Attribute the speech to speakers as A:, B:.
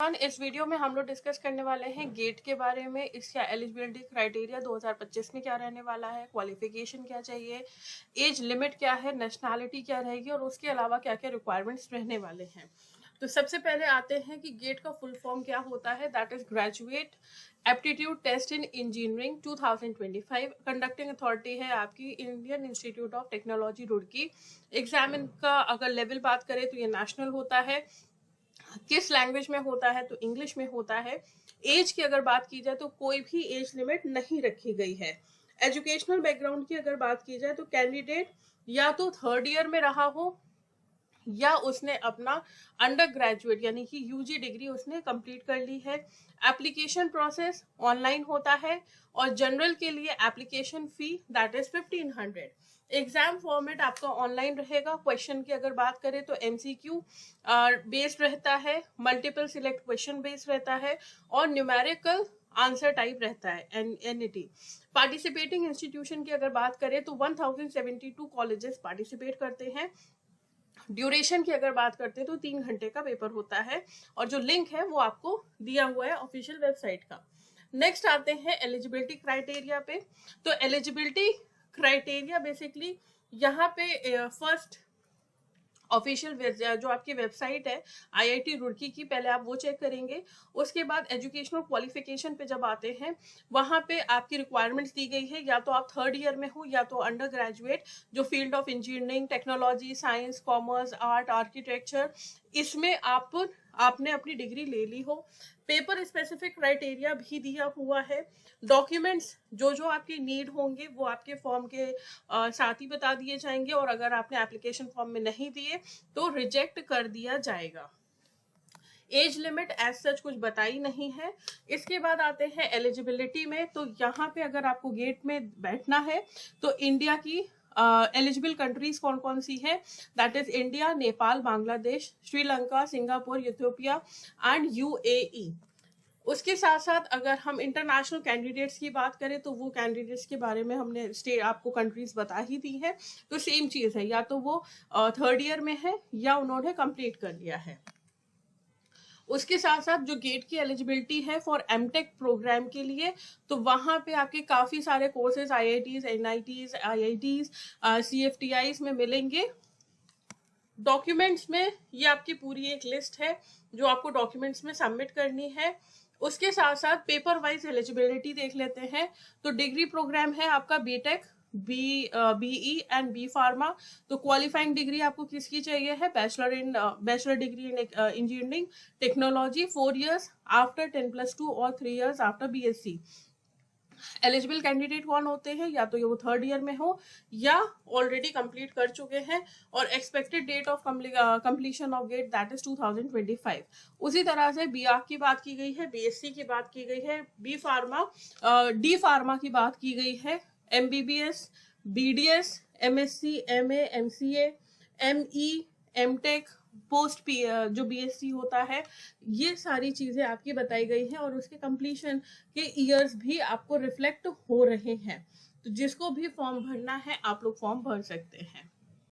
A: Everyone, इस video में हम लोग डिस्कस करने वाले हैं गेट के बारे में। इसका एलिजिबिलिटी क्राइटेरिया 2025 में क्या रहने वाला है, क्वालिफिकेशन क्या चाहिए, एज लिमिट क्या है, नेशनैलिटी क्या रहेगी और उसके अलावा क्या क्या रिक्वायरमेंट्स रहने वाले हैं। तो सबसे पहले आते हैं कि गेट का फुल फॉर्म क्या होता है। That is graduate aptitude test in engineering 2025। Conducting authority है आपकी Indian Institute of Technology Roorkee. Exam का अगर लेवल बात करें तो ये नेशनल होता है। किस लैंग्वेज में होता है तो इंग्लिश में होता है। एज की अगर बात की जाए तो कोई भी एज लिमिट नहीं रखी गई है। एजुकेशनल बैकग्राउंड की अगर बात की जाए तो कैंडिडेट या तो थर्ड ईयर में रहा हो या उसने अपना अंडर ग्रेजुएट यानी कि यूजी डिग्री उसने कंप्लीट कर ली है। एप्लीकेशन प्रोसेस ऑनलाइन होता है और जनरल के लिए application fee that is 1500। Exam format आपका ऑनलाइन रहेगा। क्वेश्चन की अगर बात करें तो एमसीक्यू बेस्ड रहता है, मल्टीपल सिलेक्ट क्वेश्चन बेस्ड रहता है और न्यूमेरिकल आंसर टाइप रहता है एनईटी। पार्टिसिपेटिंग इंस्टीट्यूशन की अगर बात करें तो 1072 कॉलेजेस पार्टिसिपेट करते हैं। ड्यूरेशन की अगर बात करते हैं तो 3 घंटे का पेपर होता है और जो लिंक है वो आपको दिया हुआ है ऑफिशियल वेबसाइट का। नेक्स्ट आते हैं एलिजिबिलिटी क्राइटेरिया पे। तो एलिजिबिलिटी क्राइटेरिया बेसिकली यहाँ पे फर्स्ट ऑफिशियल जो आपकी वेबसाइट है आईआईटी रुड़की की, पहले आप वो चेक करेंगे। उसके बाद एजुकेशनल क्वालिफिकेशन पे जब आते हैं वहां पे आपकी रिक्वायरमेंट्स दी गई है, या तो आप थर्ड ईयर में हो या तो अंडर ग्रेजुएट जो field of engineering, technology, science, commerce, art, architecture, इसमें आपने अपनी डिग्री ले ली हो। पेपर स्पेसिफिक क्राइटेरिया भी दिया हुआ है। डॉक्यूमेंट्स जो आपके नीड होंगे वो आपके फॉर्म के साथ ही बता दिए जाएंगे और अगर आपने एप्लीकेशन फॉर्म में नहीं दिए तो रिजेक्ट कर दिया जाएगा। एज लिमिट एज सच कुछ बताई नहीं है। इसके बाद आते हैं एलिजिबिलिटी में। तो यहाँ पे अगर आपको गेट में बैठना है तो इंडिया की एलिजिबल कंट्रीज कौन कौन सी है, that is India, Nepal, Bangladesh, Sri Lanka, Singapore, Ethiopia and UAE. उसके साथ साथ अगर हम इंटरनेशनल कैंडिडेट्स की बात करें तो वो कैंडिडेट्स के बारे में हमने स्टेट आपको कंट्रीज बता ही दी है। तो सेम चीज है, या तो वो थर्ड ईयर में है या उन्होंने कंप्लीट कर लिया है। उसके साथ साथ जो गेट की एलिजिबिलिटी है फॉर एमटेक प्रोग्राम के लिए, तो वहां पे आपके काफी सारे कोर्सेज आईआईटीज, एनआईटीज, आईआईटीज, सीएफटीआईज में मिलेंगे। डॉक्यूमेंट्स में ये आपकी पूरी एक लिस्ट है जो आपको डॉक्यूमेंट्स में सबमिट करनी है। उसके साथ साथ पेपर वाइज एलिजिबिलिटी देख लेते हैं। तो डिग्री प्रोग्राम है आपका BTech, BE and B Pharma. तो क्वालिफाइंग डिग्री आपको किसकी चाहिए है, bachelor degree in engineering technology 4 years after 10+2 और 3 years after BSc. Eligible candidate कौन होते हैं, या तो ये वो थर्ड ईयर में हो या ऑलरेडी कंप्लीट कर चुके हैं और expected date of completion of GATE that is 2025। उसी तरह से बीआर की बात की गई है, बीएससी की बात की गई है, डी फार्मा की बात की गई है, MBBS, BDS, MSc, MA, MCA, ME, MTech, post जो बीएससी होता है, ये सारी चीजें आपकी बताई गई हैं और उसके कंप्लीशन के ईयर्स भी आपको रिफ्लेक्ट हो रहे हैं। तो जिसको भी फॉर्म भरना है आप लोग फॉर्म भर सकते हैं।